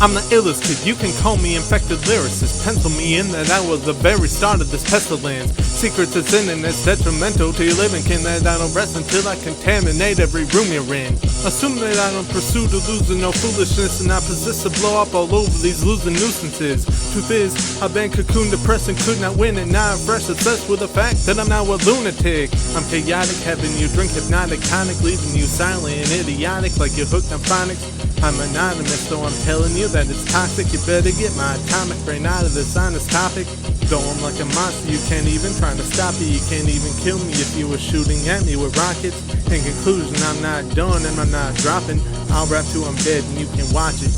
I'm the illest kid, you can call me infected lyricist. Pencil me in that I was the very start of this pestilence. Secrets of sin and it's detrimental to your living kin, that I don't rest until I contaminate every room you're in. Assume that I don't pursue delusion, no foolishness, and I possess to blow up all over these losing nuisances. Truth is, I've been cocooned, depressed, and could not win, and now I'm fresh, obsessed with the fact that I'm now a lunatic. I'm chaotic, having you drink hypnotic tonic, leaving you silent and idiotic like you're hooked on phonics. I'm anonymous, though I'm telling you that it's toxic. You better get my atomic brain out of this honest topic. Though I'm like a monster, you can't even try to stop it. You can't even kill me if you were shooting at me with rockets. In conclusion, I'm not done and I'm not dropping. I'll rap till I'm dead and you can watch it.